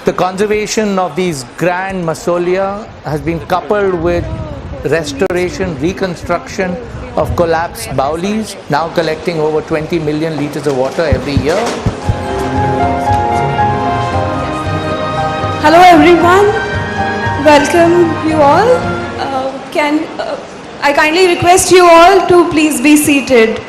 The conservation of these grand mausolea has been coupled with restoration, reconstruction of collapsed Baulis, now collecting over 20 million liters of water every year. Hello everyone, welcome you all. I kindly request you all to please be seated.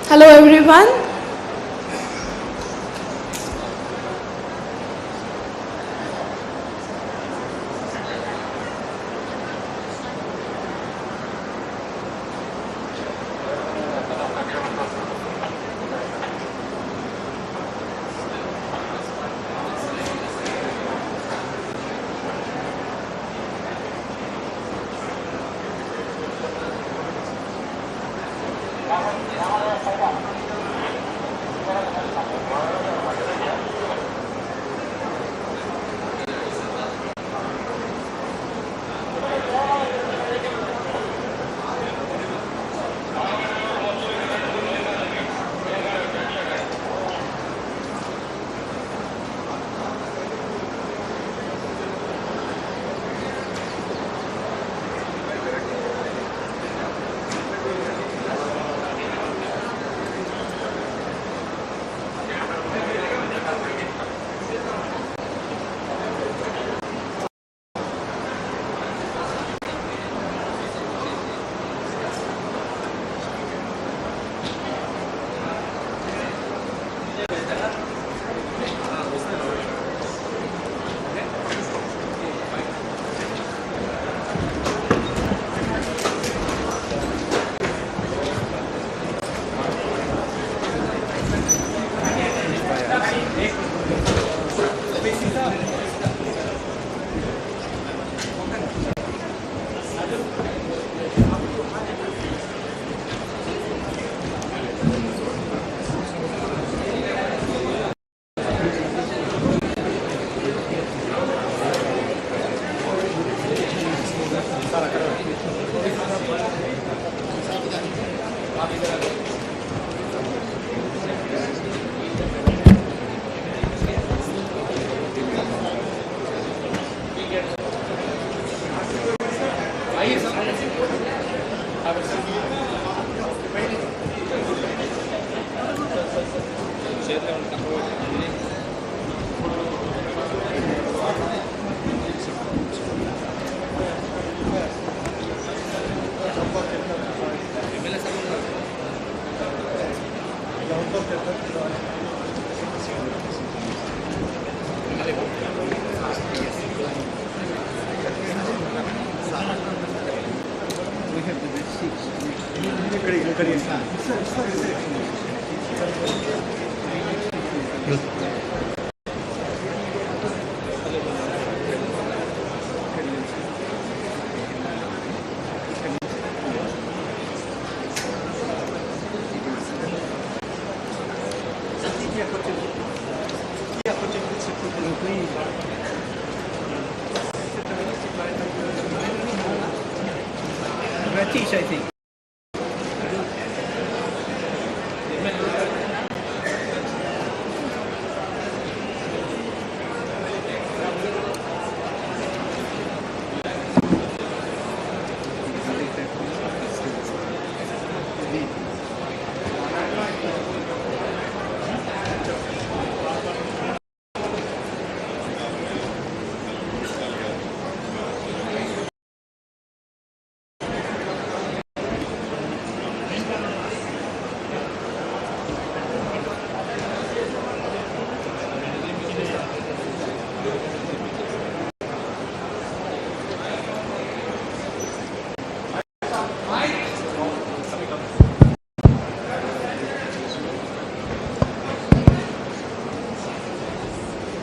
Hello everyone. British, I think.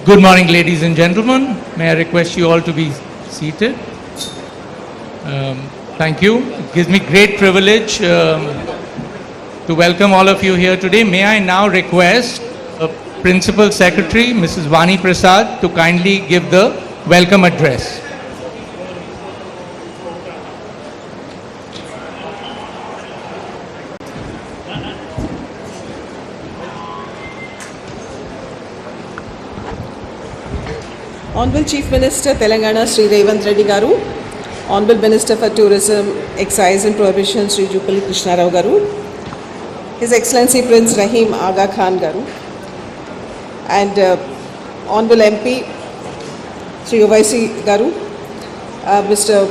Good morning, ladies and gentlemen. May I request you all to be seated? Thank you. It gives me great privilege to welcome all of you here today. May I now request Principal Secretary, Mrs. Vani Prasad, to kindly give the welcome address. Honorable Chief Minister Telangana Sri Revanth Reddy Garu, Honorable Minister for Tourism, Excise and Prohibition Sri Jupalli Krishna Rao Garu, His Excellency Prince Rahim Aga Khan Garu, and Honorable MP Sri Ovaisi Garu, Mr.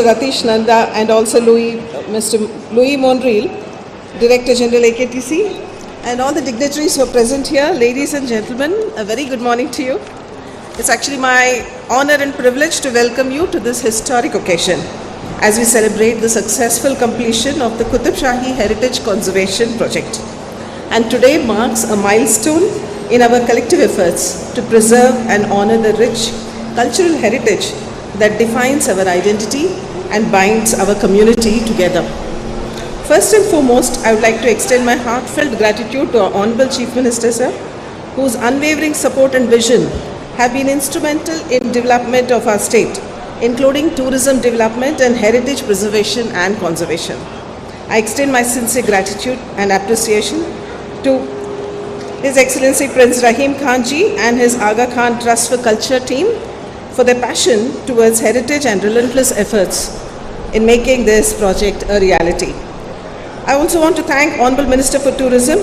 Ratish Nanda, and also Mr. Louis Monreal, Director General AKTC, and all the dignitaries who are present here. Ladies and gentlemen, a very good morning to you. It's actually my honor and privilege to welcome you to this historic occasion as we celebrate the successful completion of the Qutb Shahi Heritage Conservation Project. And today marks a milestone in our collective efforts to preserve and honor the rich cultural heritage that defines our identity and binds our community together. First and foremost, I would like to extend my heartfelt gratitude to our Honorable Chief Minister, sir, whose unwavering support and vision have been instrumental in development of our state, including tourism development and heritage preservation and conservation. I extend my sincere gratitude and appreciation to His Excellency Prince Rahim Khan Ji and his Aga Khan Trust for Culture team for their passion towards heritage and relentless efforts in making this project a reality. I also want to thank Honorable Minister for Tourism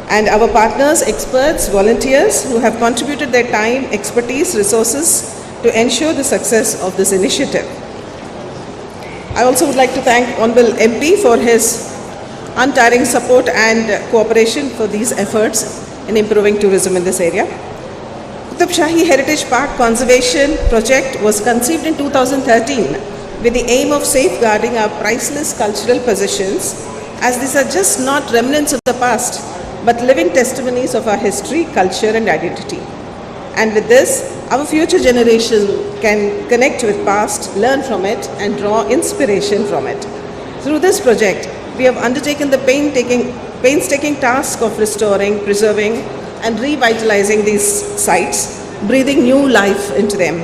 and our partners, experts, volunteers who have contributed their time, expertise, resources to ensure the success of this initiative. I also would like to thank Honorable MP for his untiring support and cooperation for these efforts in improving tourism in this area. Qutb Shahi Heritage Park Conservation Project was conceived in 2013 with the aim of safeguarding our priceless cultural possessions, as these are just not remnants of the past, but living testimonies of our history, culture and identity. And with this, our future generation can connect with past, learn from it and draw inspiration from it. Through this project, we have undertaken the painstaking task of restoring, preserving and revitalizing these sites, breathing new life into them.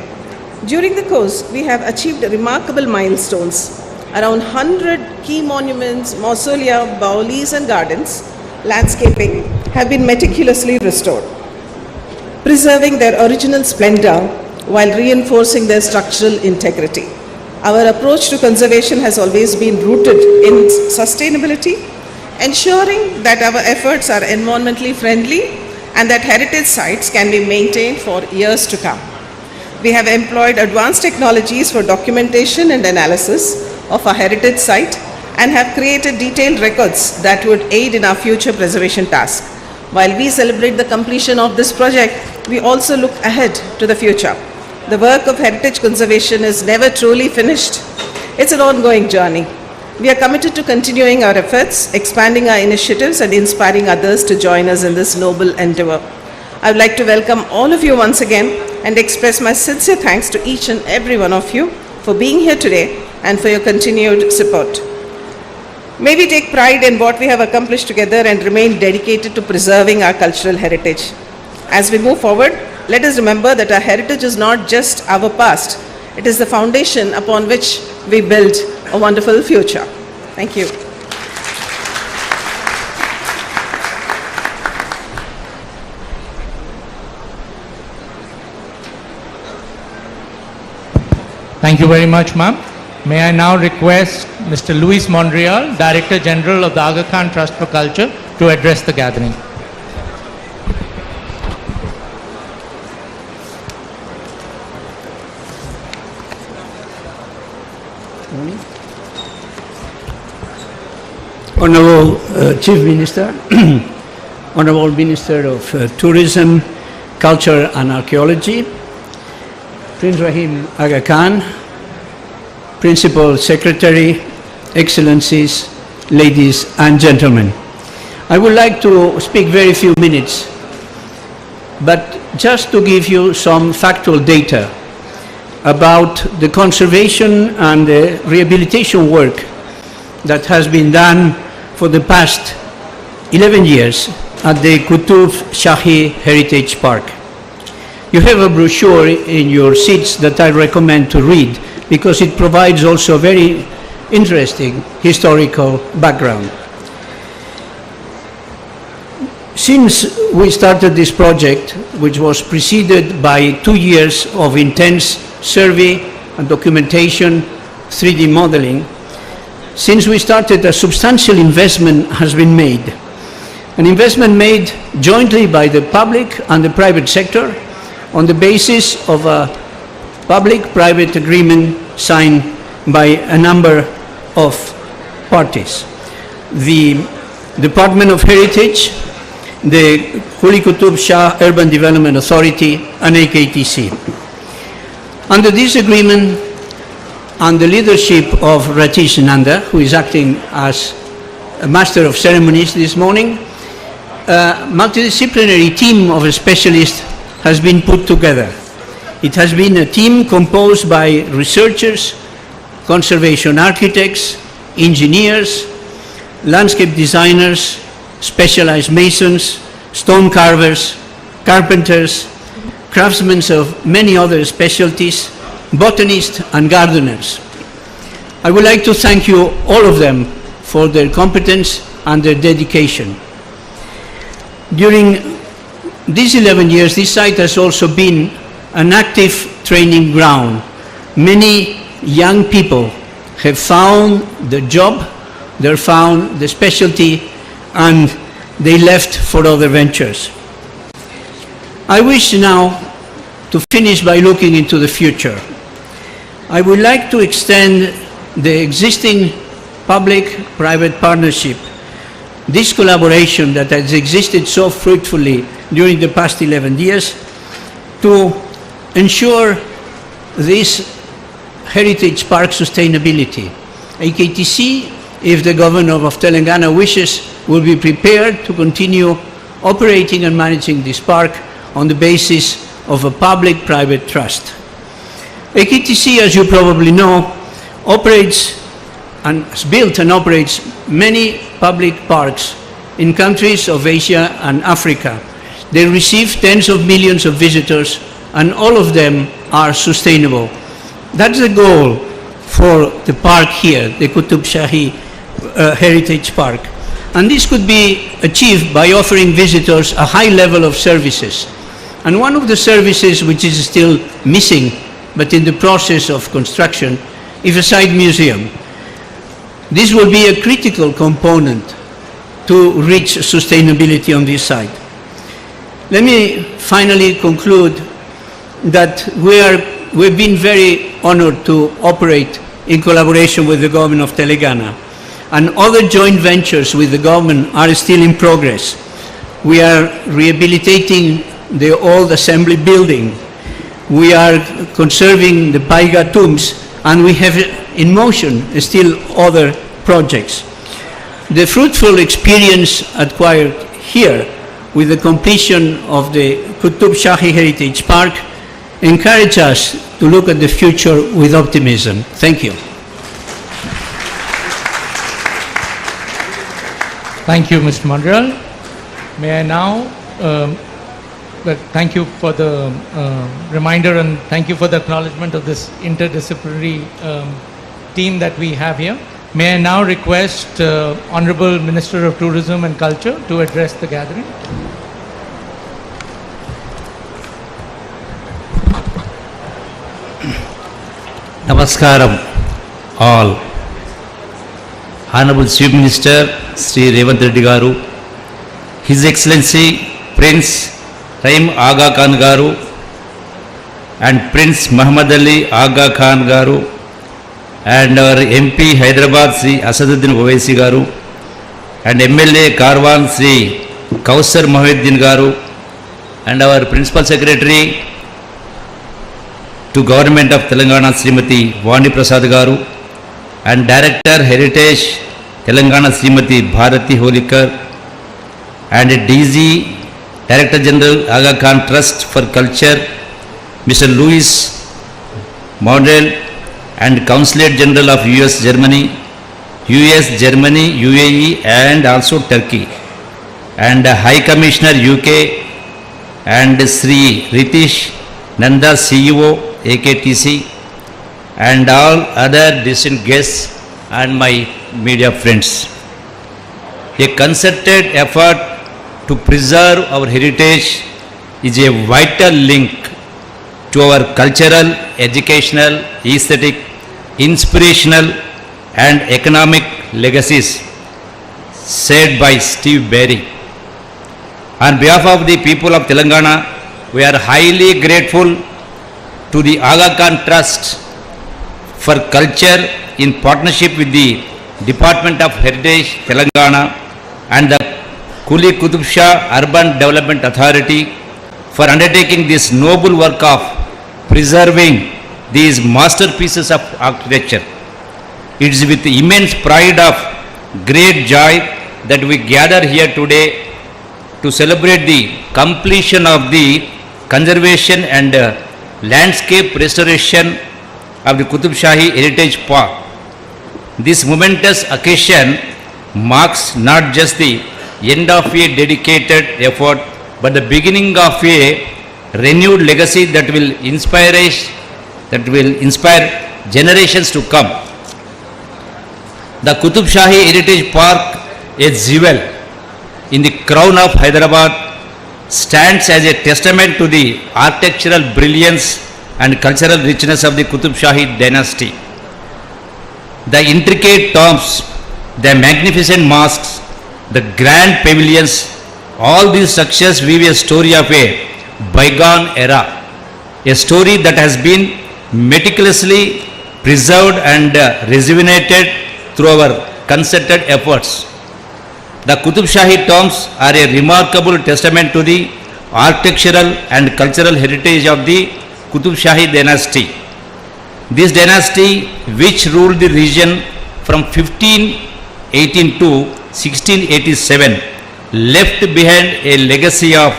During the course, we have achieved remarkable milestones. Around 100 key monuments, mausolea, baulis and gardens, landscaping have been meticulously restored, preserving their original splendor while reinforcing their structural integrity. Our approach to conservation has always been rooted in sustainability, ensuring that our efforts are environmentally friendly and that heritage sites can be maintained for years to come. We have employed advanced technologies for documentation and analysis of our heritage site and have created detailed records that would aid in our future preservation task. While we celebrate the completion of this project, we also look ahead to the future. The work of heritage conservation is never truly finished. It's an ongoing journey. We are committed to continuing our efforts, expanding our initiatives and inspiring others to join us in this noble endeavor. I would like to welcome all of you once again and express my sincere thanks to each and every one of you for being here today and for your continued support. May we take pride in what we have accomplished together and remain dedicated to preserving our cultural heritage. As we move forward, let us remember that our heritage is not just our past, it is the foundation upon which we build a wonderful future. Thank you. Thank you very much, ma'am. May I now request Mr. Louis Monreal, Director General of the Aga Khan Trust for Culture, to address the gathering. Honorable Chief Minister, Honorable Minister of Tourism, Culture and Archaeology, Prince Rahim Aga Khan, Principal Secretary, Excellencies, ladies and gentlemen. I would like to speak very few minutes, but just to give you some factual data about the conservation and the rehabilitation work that has been done for the past 11 years at the Qutb Shahi Heritage Park. You have a brochure in your seats that I recommend to read because it provides also a very interesting historical background. Since we started this project, which was preceded by 2 years of intense survey and documentation, 3D modeling, since we started, a substantial investment has been made. An investment made jointly by the public and the private sector on the basis of a public-private agreement signed by a number of parties. The Department of Heritage, the Qutb Shahi Urban Development Authority, and AKTC. Under this agreement, and the leadership of Ratish Nanda, who is acting as a master of ceremonies this morning, a multidisciplinary team of specialists has been put together. It has been a team composed by researchers, conservation architects, engineers, landscape designers, specialized masons, stone carvers, carpenters, craftsmen of many other specialties, botanists and gardeners. I would like to thank you, all of them, for their competence and their dedication. During these 11 years, this site has also been an active training ground. Many young people have found the job, they found the specialty, and they left for other ventures. I wish now to finish by looking into the future. I would like to extend the existing public-private partnership, this collaboration that has existed so fruitfully during the past 11 years, to ensure this heritage park sustainability. AKTC, if the governor of Telangana wishes, will be prepared to continue operating and managing this park on the basis of a public-private trust. AKTC, as you probably know, operates and has built and operates many public parks in countries of Asia and Africa. They receive tens of millions of visitors, and all of them are sustainable. That's the goal for the park here, the Qutb Shahi Heritage Park. And this could be achieved by offering visitors a high level of services. And one of the services which is still missing, but in the process of construction, is a side museum. This will be a critical component to reach sustainability on this site. Let me finally conclude that we've been very honored to operate in collaboration with the government of Telangana, and other joint ventures with the government are still in progress. We are rehabilitating the old assembly building. We are conserving the Paiga tombs, and we have in motion still other projects. The fruitful experience acquired here with the completion of the Qutb Shahi Heritage Park encourage us to look at the future with optimism. Thank you. Thank you, Mr. Mandral. May I now thank you for the reminder, and thank you for the acknowledgement of this interdisciplinary team that we have here. May I now request Honorable Minister of Tourism and Culture to address the gathering. Namaskaram all. Honorable Chief Minister Sri Revanth Reddy Garu, His Excellency Prince Rahim Aga Khan Garu and Prince Muhammad Ali Aga Khan Garu, and our MP Hyderabad Sri Asaduddin Owaisi Garu, and MLA Karwan Sri Kausar Mohiuddin Garu, and our Principal Secretary to Government of Telangana Srimati Vani Prasad Garu, and Director Heritage Telangana Srimati Bharati Holikar, and DG, Director General, Aga Khan Trust for Culture, Mr. Louis Mondel, and Consulate General of US, Germany, UAE, and also Turkey, and High Commissioner UK, and Sri Ritish Nanda, CEO, AKTC, and all other distinct guests and my media friends. A concerted effort to preserve our heritage is a vital link to our cultural, educational, aesthetic, inspirational, and economic legacies, said by Steve Berry. On behalf of the people of Telangana, we are highly grateful to the Aga Khan Trust for Culture in partnership with the Department of Heritage Telangana and the Qutb Shahi Urban Development Authority for undertaking this noble work of preserving these masterpieces of architecture. It is with immense pride of great joy that we gather here today to celebrate the completion of the conservation and landscape restoration of the Qutb Shahi Heritage Park. This momentous occasion marks not just the end of a dedicated effort, but the beginning of a renewed legacy that will inspire generations to come. The Qutb Shahi Heritage Park, a jewel in the crown of Hyderabad, stands as a testament to the architectural brilliance and cultural richness of the Qutb Shahi dynasty. The intricate tombs, the magnificent mosques, the grand pavilions, all these structures weave a story of a bygone era, a story that has been meticulously preserved and rejuvenated through our concerted efforts. The Qutb Shahi tombs are a remarkable testament to the architectural and cultural heritage of the Qutb Shahi dynasty. This dynasty, which ruled the region from 1518 to 1687, left behind a legacy of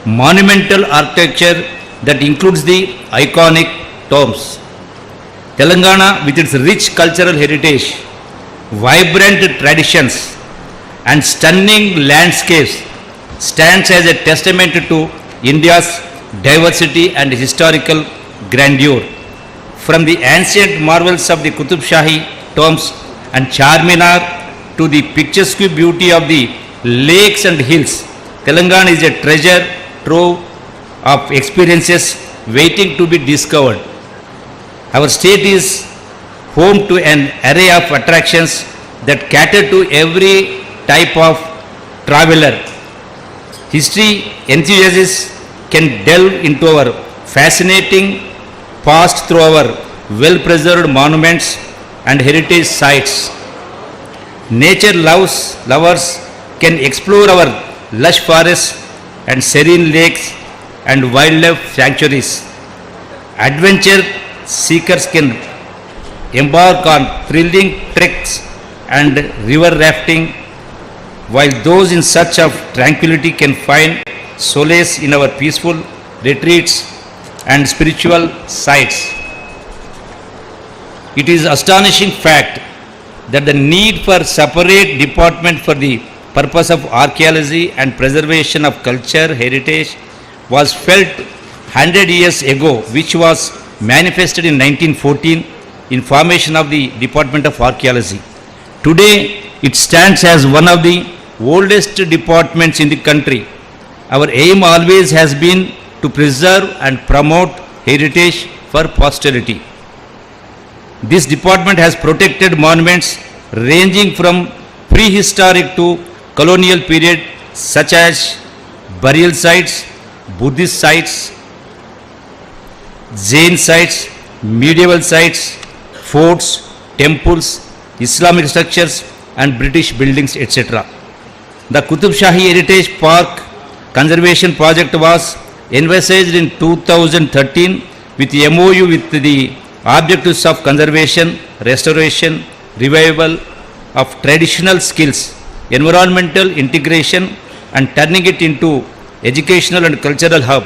monumental architecture that includes the iconic tombs. Telangana, with its rich cultural heritage, vibrant traditions, and stunning landscapes, stands as a testament to India's diversity and historical grandeur. From the ancient marvels of the Qutb Shahi tombs and Charminar to the picturesque beauty of the lakes and hills, Telangana is a treasure trove of experiences waiting to be discovered. Our state is home to an array of attractions that cater to every type of traveler. History enthusiasts can delve into our fascinating past through our well-preserved monuments and heritage sites. Nature lovers can explore our lush forests and serene lakes and wildlife sanctuaries. Adventure seekers can embark on thrilling treks and river rafting, while those in search of tranquility can find solace in our peaceful retreats and spiritual sites. It is astonishing fact that the need for separate department for the purpose of archaeology and preservation of culture heritage was felt 100 years ago, which was manifested in 1914 in formation of the Department of Archaeology. Today, it stands as one of the oldest departments in the country. Our aim always has been to preserve and promote heritage for posterity. This department has protected monuments ranging from prehistoric to colonial period, such as burial sites, Buddhist sites, Jain sites, medieval sites, forts, temples, Islamic structures and British buildings, etc. The Qutb Shahi Heritage Park Conservation Project was envisaged in 2013 with MOU with the objectives of conservation, restoration, revival of traditional skills, environmental integration and turning it into educational and cultural hub.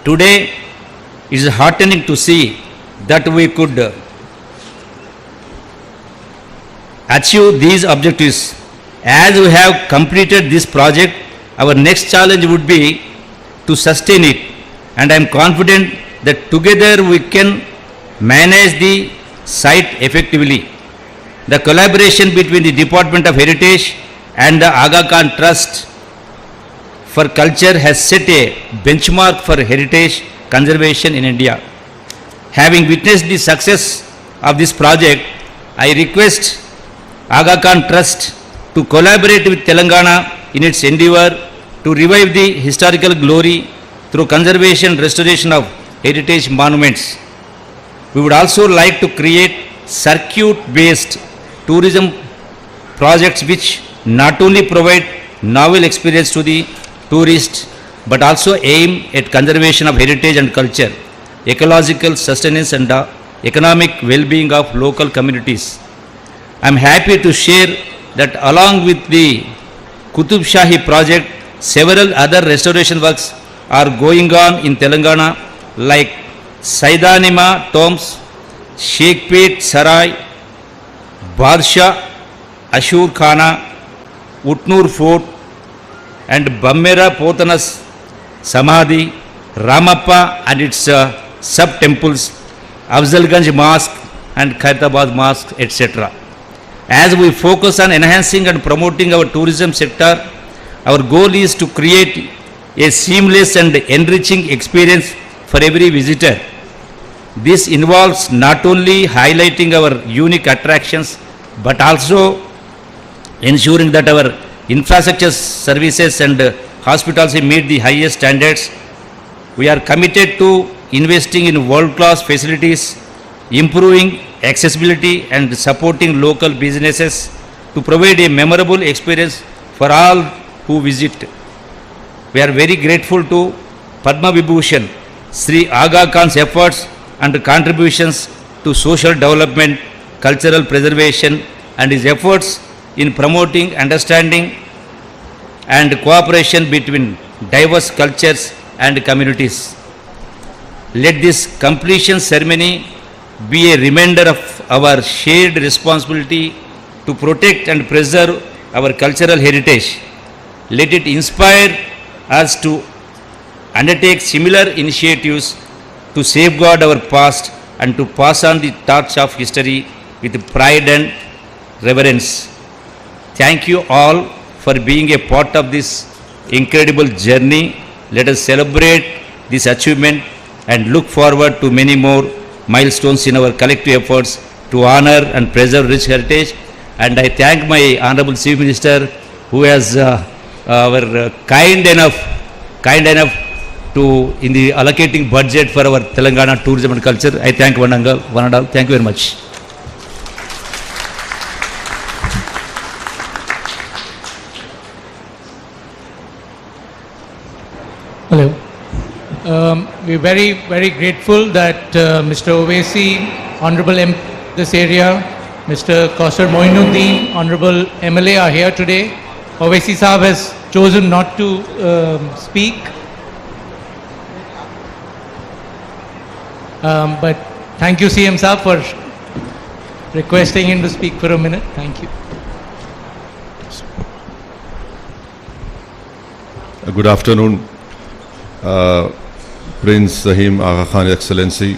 Today, it is heartening to see that we could achieve these objectives. As we have completed this project, our next challenge would be to sustain it, and I am confident that together we can manage the site effectively. The collaboration between the Department of Heritage and the Aga Khan Trust for Culture has set a benchmark for heritage conservation in India. Having witnessed the success of this project, I request Aga Khan Trust to collaborate with Telangana in its endeavor to revive the historical glory through conservation and restoration of heritage monuments. We would also like to create circuit-based tourism projects which not only provide novel experience to the tourists but also aim at conservation of heritage and culture, ecological sustenance and economic well-being of local communities. I am happy to share that along with the Qutb Shahi project, several other restoration works are going on in Telangana like Saidanima tombs, Sheikpet Sarai, Barsha, Ashur Khana, Utnur Fort and Bammera Potana's Samadhi, Ramappa and its sub-temples, Afzalganj Mosque and Khaitabad Mosque, etc. As we focus on enhancing and promoting our tourism sector, our goal is to create a seamless and enriching experience for every visitor. This involves not only highlighting our unique attractions but also ensuring that our infrastructure services and hospitality meet the highest standards. We are committed to investing in world-class facilities, improving accessibility and supporting local businesses to provide a memorable experience for all who visit. We are very grateful to Padma Vibhushan, Sri Aga Khan's efforts and contributions to social development, cultural preservation and his efforts in promoting understanding and cooperation between diverse cultures and communities. Let this completion ceremony be a reminder of our shared responsibility to protect and preserve our cultural heritage. Let it inspire us to undertake similar initiatives to safeguard our past and to pass on the torch of history with pride and reverence. Thank you all for being a part of this incredible journey. Let us celebrate this achievement and look forward to many more milestones in our collective efforts to honor and preserve rich heritage. And I thank my Honorable Chief Minister who has kind enough to in the allocating budget for our Telangana tourism and culture. I thank one and all. Thank you very much. Hello. We're very, very grateful that Mr. Owaisi, Honorable M. this area, Mr. Kausar Moinuddin, Honorable MLA are here today. Owaisi Sahab has chosen not to speak. But thank you CM Sahab for requesting him to speak for a minute. Thank you. Good afternoon. Prince Zahim Aga Khan Excellency,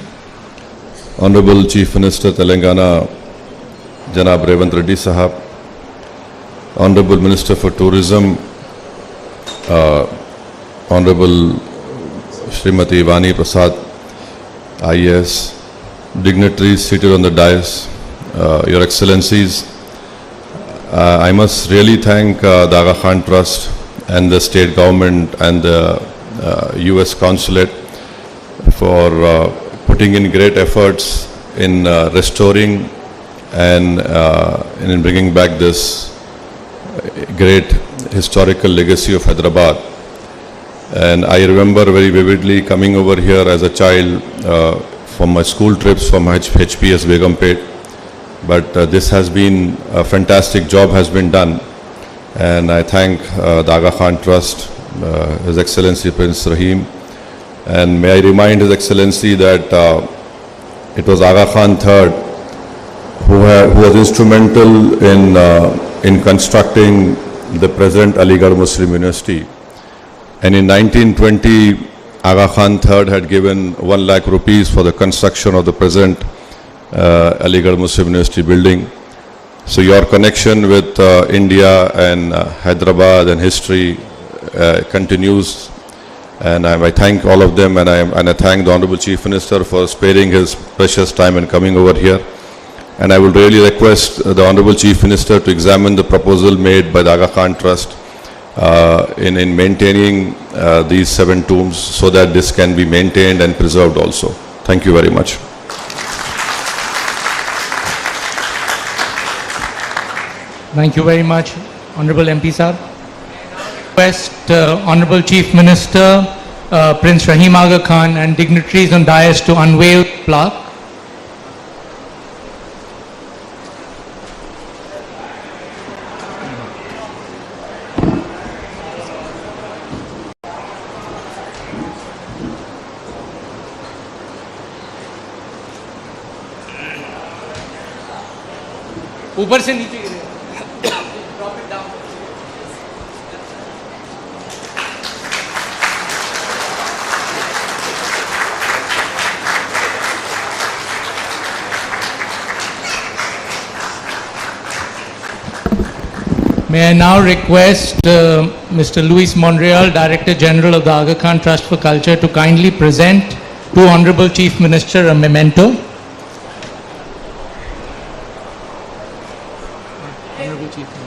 Honorable Chief Minister Telangana Janab Revanth Reddy Sahab, Honorable Minister for Tourism Honorable Srimati Vani Prasad IAS, dignitaries seated on the dais, Your Excellencies, I must really thank the Aga Khan Trust and the state government and the US Consulate for putting in great efforts in restoring and in bringing back this great historical legacy of Hyderabad. And I remember very vividly coming over here as a child from my school trips from HPS Begumpet. But this has been a fantastic job has been done. And I thank the Aga Khan Trust, His Excellency Prince Rahim. And may I remind His Excellency that it was Aga Khan III who was instrumental in constructing the present Aligarh Muslim University. And in 1920, Aga Khan III had given 1 lakh rupees for the construction of the present Aligarh Muslim University building. So your connection with India and Hyderabad and history continues, and I thank all of them, and I thank the Honorable Chief Minister for sparing his precious time and coming over here. And I will really request the Honorable Chief Minister to examine the proposal made by the Aga Khan Trust in maintaining these 7 tombs, so that this can be maintained and preserved also. Thank you very much. Thank you very much, Honorable MP Sahab. Request Honorable Chief Minister Prince Rahim Aga Khan and dignitaries on dais to unveil plaque. ऊपर से नीचे गिरे। Drop it down. May I now request Mr. Luis Monreal, Director General of the Aga Khan Trust for Culture, to kindly present to Honorable Chief Minister a memento. Honorable Chief Minister.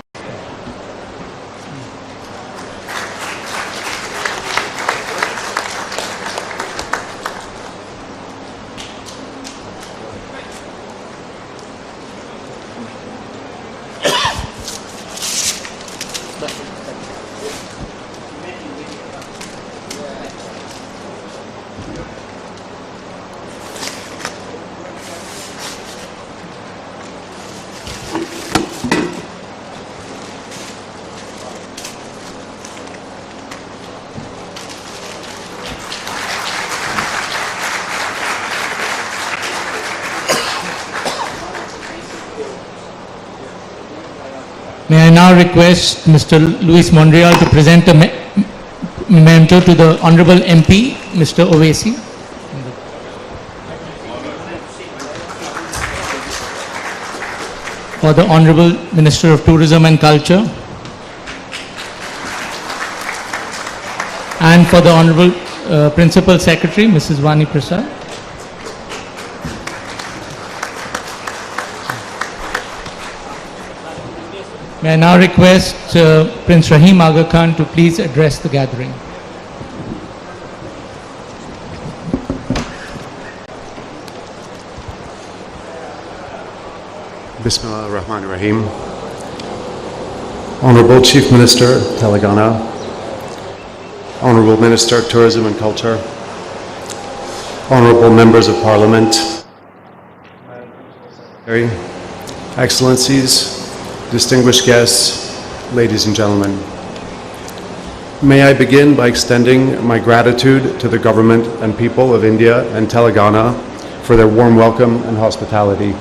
May I now request Mr. Luis Monreal to present a memento to the Honorable MP, Mr. Owaisi. For the Honorable Minister of Tourism and Culture. And for the Honorable Principal Secretary, Mrs. Vani Prasad. May I now request Prince Rahim Aga Khan to please address the gathering. Bismillah ar-Rahman ar-Rahim. Honorable Chief Minister, Telangana. Honorable Minister of Tourism and Culture. Honorable Members of Parliament. Excellencies, distinguished guests, ladies and gentlemen. May I begin by extending my gratitude to the government and people of India and Telangana for their warm welcome and hospitality.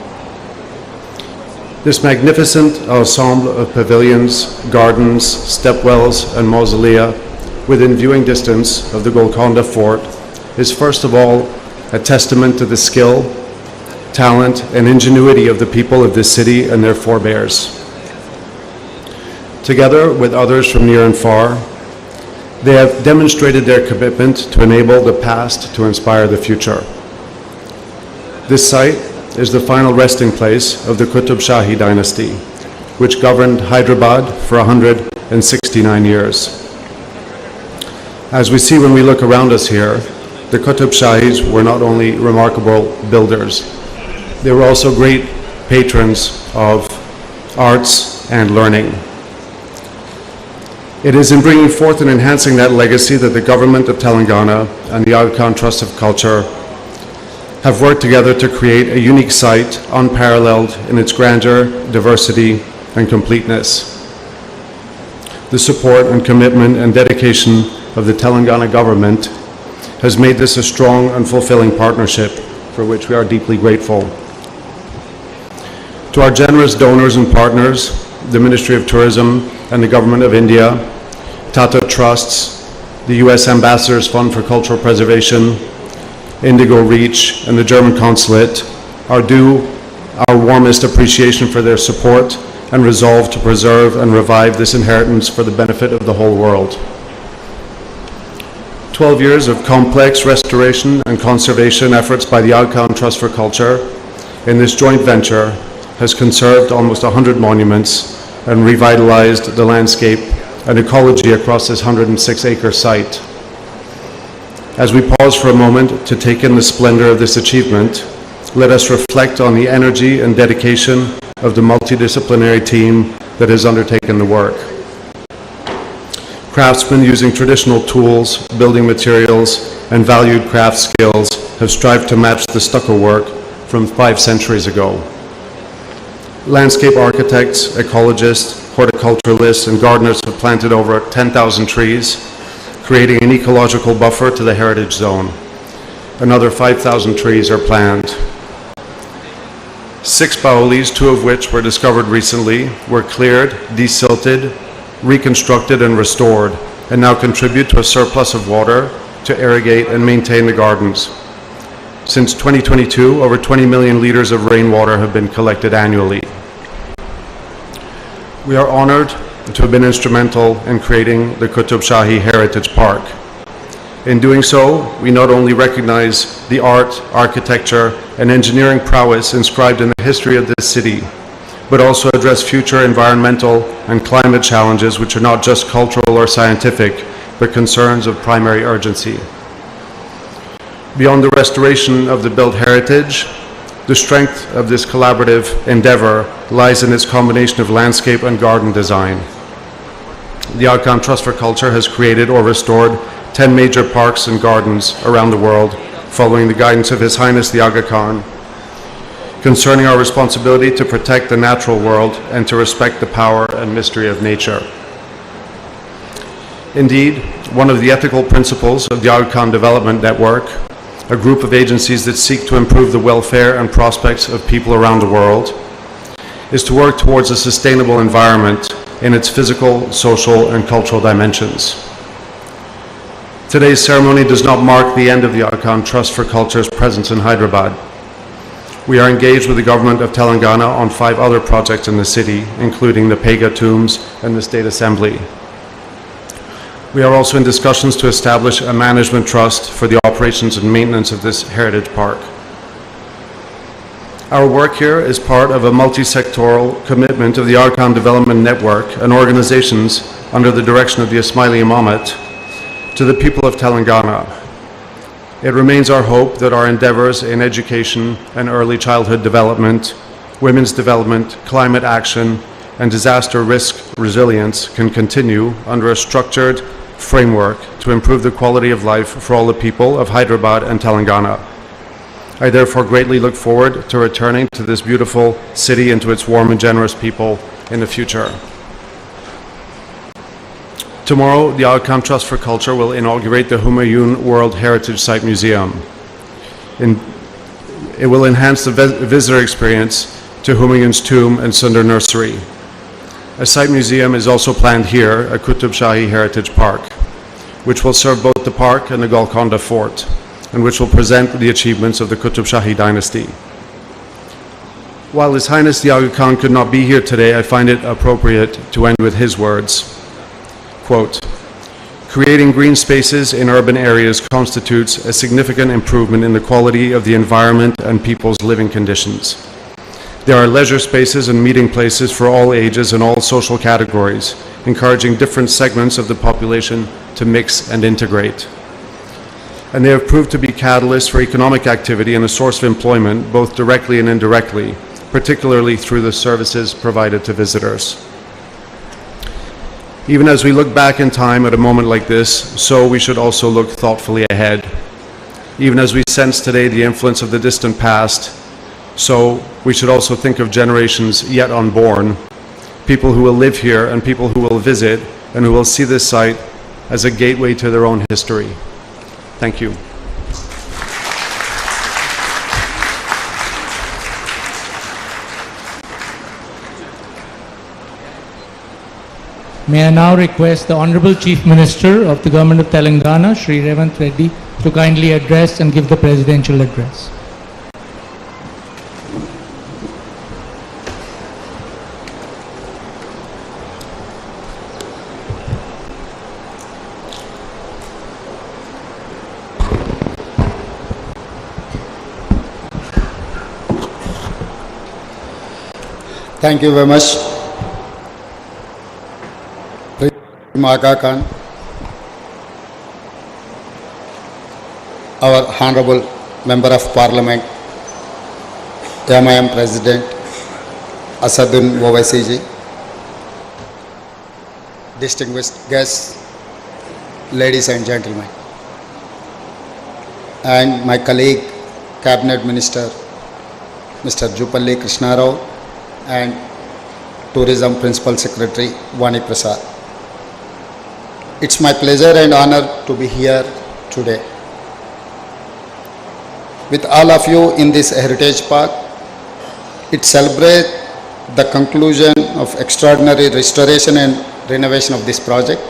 This magnificent ensemble of pavilions, gardens, stepwells, and mausolea within viewing distance of the Golconda Fort is first of all a testament to the skill, talent, and ingenuity of the people of this city and their forebears. Together with others from near and far, they have demonstrated their commitment to enable the past to inspire the future. This site is the final resting place of the Qutb Shahi dynasty, which governed Hyderabad for 169 years. As we see when we look around us here, the Qutb Shahis were not only remarkable builders, they were also great patrons of arts and learning. It is in bringing forth and enhancing that legacy that the government of Telangana and the Aga Khan Trust of Culture have worked together to create a unique site unparalleled in its grandeur, diversity, and completeness. The support and commitment and dedication of the Telangana government has made this a strong and fulfilling partnership for which we are deeply grateful. To our generous donors and partners, the Ministry of Tourism and the Government of India, Tata Trusts, the US Ambassador's Fund for Cultural Preservation, Indigo Reach, and the German Consulate are due our warmest appreciation for their support and resolve to preserve and revive this inheritance for the benefit of the whole world. 12 years of complex restoration and conservation efforts by the Aga Khan Trust for Culture in this joint venture has conserved almost 100 monuments and revitalized the landscape and ecology across this 106-acre site. As we pause for a moment to take in the splendor of this achievement, let us reflect on the energy and dedication of the multidisciplinary team that has undertaken the work. Craftsmen using traditional tools, building materials, and valued craft skills have strived to match the stucco work from 5 centuries ago. Landscape architects, ecologists, horticulturalists, and gardeners have planted over 10,000 trees, creating an ecological buffer to the heritage zone. Another 5,000 trees are planned. 6 baolis, 2 of which were discovered recently, were cleared, desilted, reconstructed, and restored, and now contribute to a surplus of water to irrigate and maintain the gardens. Since 2022, over 20 million liters of rainwater have been collected annually. We are honored to have been instrumental in creating the Qutb Shahi Heritage Park. In doing so, we not only recognize the art, architecture, and engineering prowess inscribed in the history of this city, but also address future environmental and climate challenges which are not just cultural or scientific, but concerns of primary urgency. Beyond the restoration of the built heritage, the strength of this collaborative endeavor lies in its combination of landscape and garden design. The Aga Khan Trust for Culture has created or restored 10 major parks and gardens around the world, following the guidance of His Highness the Aga Khan, concerning our responsibility to protect the natural world and to respect the power and mystery of nature. Indeed, one of the ethical principles of the Aga Khan Development Network, a group of agencies that seek to improve the welfare and prospects of people around the world, is to work towards a sustainable environment in its physical, social, and cultural dimensions. Today's ceremony does not mark the end of the Aga Khan Trust for Culture's presence in Hyderabad. We are engaged with the government of Telangana on 5 other projects in the city, including the Pega tombs and the State Assembly. We are also in discussions to establish a management trust for the operations and maintenance of this heritage park. Our work here is part of a multi-sectoral commitment of the Aga Khan Development Network and organizations under the direction of the Ismaili Imamate to the people of Telangana. It remains our hope that our endeavors in education and early childhood development, women's development, climate action, and disaster risk resilience can continue under a structured framework to improve the quality of life for all the people of Hyderabad and Telangana. I therefore greatly look forward to returning to this beautiful city and to its warm and generous people in the future. Tomorrow, the Aga Khan Trust for Culture will inaugurate the Humayun World Heritage Site Museum. It will enhance the visitor experience to Humayun's tomb and Sundar Nursery. A site museum is also planned here at Qutb Shahi Heritage Park, which will serve both the park and the Golconda Fort, and which will present the achievements of the Qutb Shahi dynasty. While His Highness the Aga Khan could not be here today, I find it appropriate to end with his words. Quote, "Creating green spaces in urban areas constitutes a significant improvement in the quality of the environment and people's living conditions. There are leisure spaces and meeting places for all ages and all social categories, encouraging different segments of the population to mix and integrate. And they have proved to be catalysts for economic activity and a source of employment, both directly and indirectly, particularly through the services provided to visitors. Even as we look back in time at a moment like this, so we should also look thoughtfully ahead. Even as we sense today the influence of the distant past, so we should also think of generations yet unborn, people who will live here and people who will visit and who will see this site as a gateway to their own history. Thank you. May I now request the Honorable Chief Minister of the Government of Telangana, Shri Revanth Reddy, to kindly address and give the presidential address. Thank you very much, Aga Khan, our Honorable Member of Parliament, MIM President Asaduddin Owaisi ji, distinguished guests, ladies and gentlemen, and my colleague, Cabinet Minister Mr. Jupalli Krishna Rao, and Tourism Principal Secretary Vani Prasad. It's my pleasure and honor to be here today with all of you in this Heritage Park. It celebrates the conclusion of extraordinary restoration and renovation of this project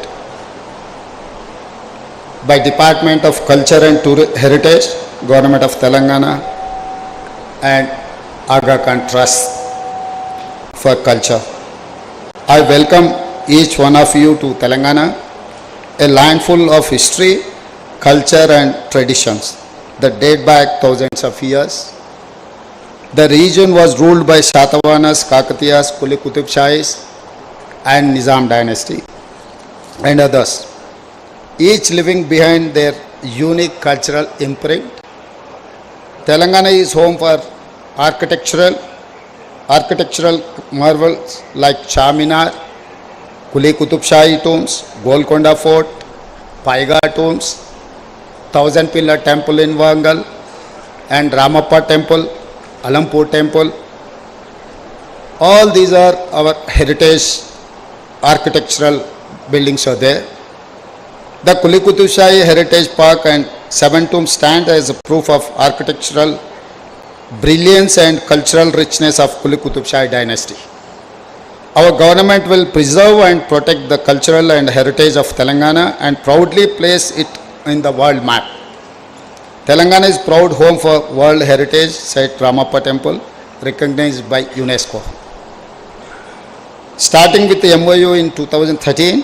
by Department of Culture and Heritage, Government of Telangana, and Aga Khan Trust for Culture. I welcome each one of you to Telangana, a land full of history, culture and traditions that date back thousands of years. The region was ruled by Shatavahanas, Kakatiyas, Qutb Shahis and Nizam dynasty and others, each living behind their unique cultural imprint. Telangana is home for architectural marvels like Charminar, Qutb Shahi tombs, Golconda Fort, Paiga tombs, Thousand Pillar Temple in Wangal, and Ramappa Temple, Alampur Temple. All these are our heritage architectural buildings are there. The Qutb Shahi Heritage Park and 7 tombs stand as a proof of architectural brilliance and cultural richness of Qutb Shahi dynasty. Our government will preserve and protect the cultural and heritage of Telangana and proudly place it in the world map. Telangana is proud home for World Heritage Site Ramappa Temple, recognized by UNESCO. Starting with the MOU in 2013,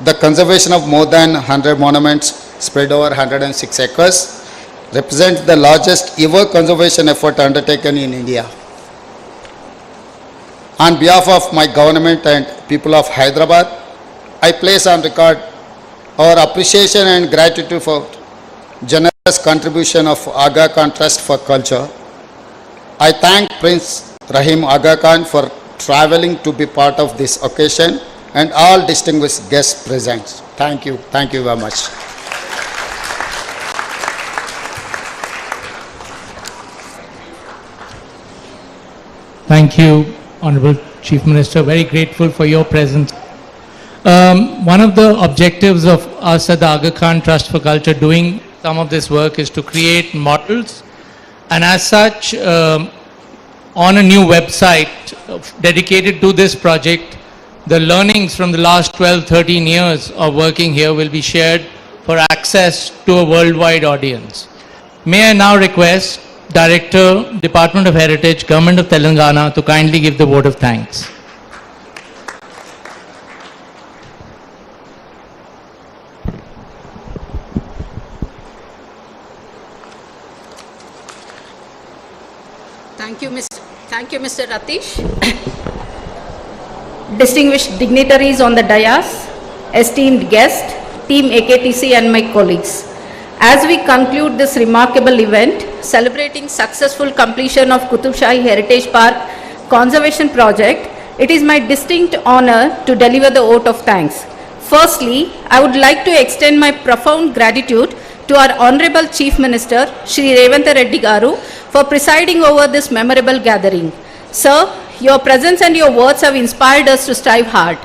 the conservation of more than 100 monuments spread over 106 acres represents the largest ever conservation effort undertaken in India. On behalf of my government and people of Hyderabad, I place on record our appreciation and gratitude for generous contribution of Aga Khan Trust for Culture. I thank Prince Rahim Aga Khan for traveling to be part of this occasion and all distinguished guests present. Thank you very much. Thank you, Honorable Chief Minister. Very grateful for your presence. One of the objectives of us at the Aga Khan Trust for Culture doing some of this work is to create models, and as such, on a new website dedicated to this project, the learnings from the last 12-13 years of working here will be shared for access to a worldwide audience. May I now request Director, Department of Heritage, Government of Telangana to kindly give the vote of thanks. Thank you, Mr. Ratish. Distinguished dignitaries on the dais, esteemed guests, Team AKTC and my colleagues. As we conclude this remarkable event, celebrating successful completion of Qutb Shahi Heritage Park Conservation Project, it is my distinct honor to deliver the vote of thanks. Firstly, I would like to extend my profound gratitude to our Honorable Chief Minister, Shri Revanth Reddy Garu, for presiding over this memorable gathering. Sir, your presence and your words have inspired us to strive hard.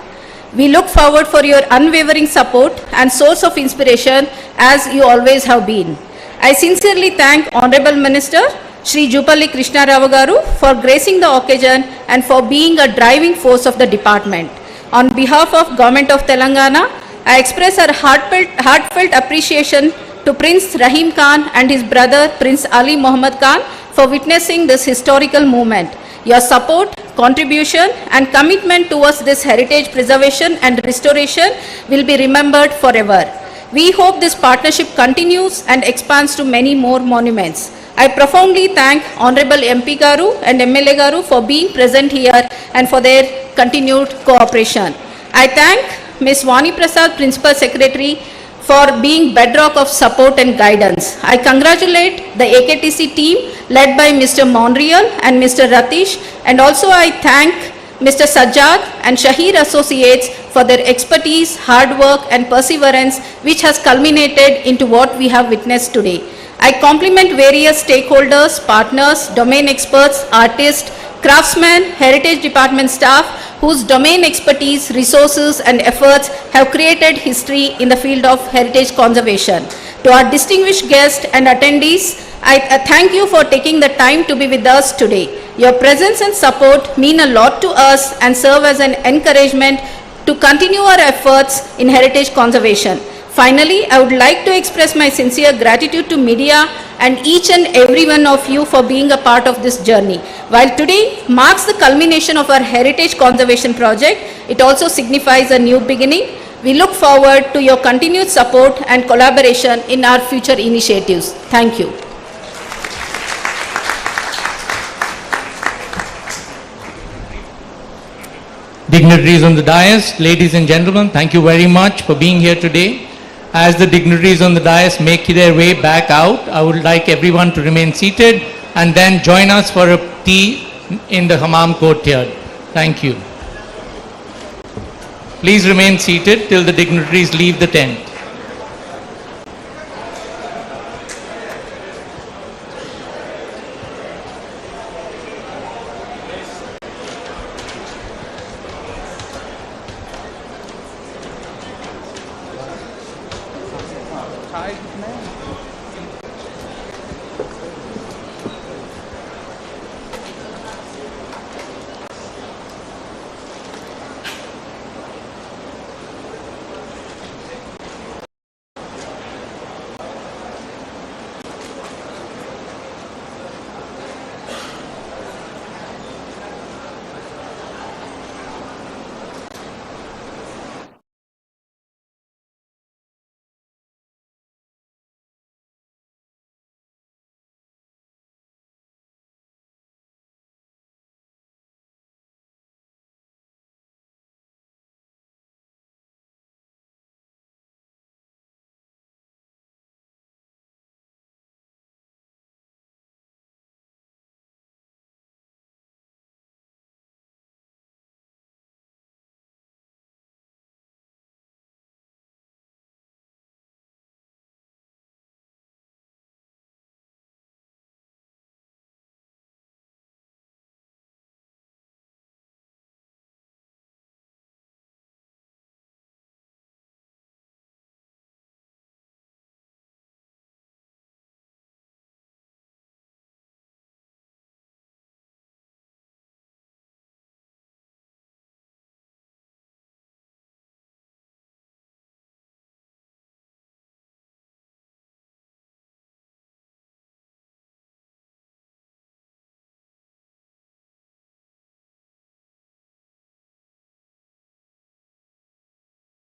We look forward for your unwavering support and source of inspiration as you always have been. I sincerely thank Honorable Minister Shri Jupalli Krishna Rao Garu for gracing the occasion and for being a driving force of the department. On behalf of Government of Telangana, I express our heartfelt appreciation to Prince Rahim Khan and his brother Prince Ali Muhammad Khan for witnessing this historical movement. Your support, contribution and commitment towards this heritage preservation and restoration will be remembered forever. We hope this partnership continues and expands to many more monuments. I profoundly thank Honorable MP Garu and MLA Garu for being present here and for their continued cooperation. I thank Ms. Vani Prasad, Principal Secretary, for being bedrock of support and guidance. I congratulate the AKTC team led by Mr. Monreal and Mr. Ratish, and also I thank Mr. Sajjad and Shahir Associates for their expertise, hard work and perseverance which has culminated into what we have witnessed today. I compliment various stakeholders, partners, domain experts, artists, craftsmen, heritage department staff whose domain expertise, resources and efforts have created history in the field of heritage conservation. To our distinguished guests and attendees, I thank you for taking the time to be with us today. Your presence and support mean a lot to us and serve as an encouragement to continue our efforts in heritage conservation. Finally, I would like to express my sincere gratitude to media and each and every one of you for being a part of this journey. While today marks the culmination of our heritage conservation project, it also signifies a new beginning. We look forward to your continued support and collaboration in our future initiatives. Thank you. Dignitaries on the dais, ladies and gentlemen, thank you very much for being here today. As the dignitaries on the dais make their way back out, I would like everyone to remain seated and then join us for a tea in the Hammam courtyard. Thank you. Please remain seated till the dignitaries leave the tent.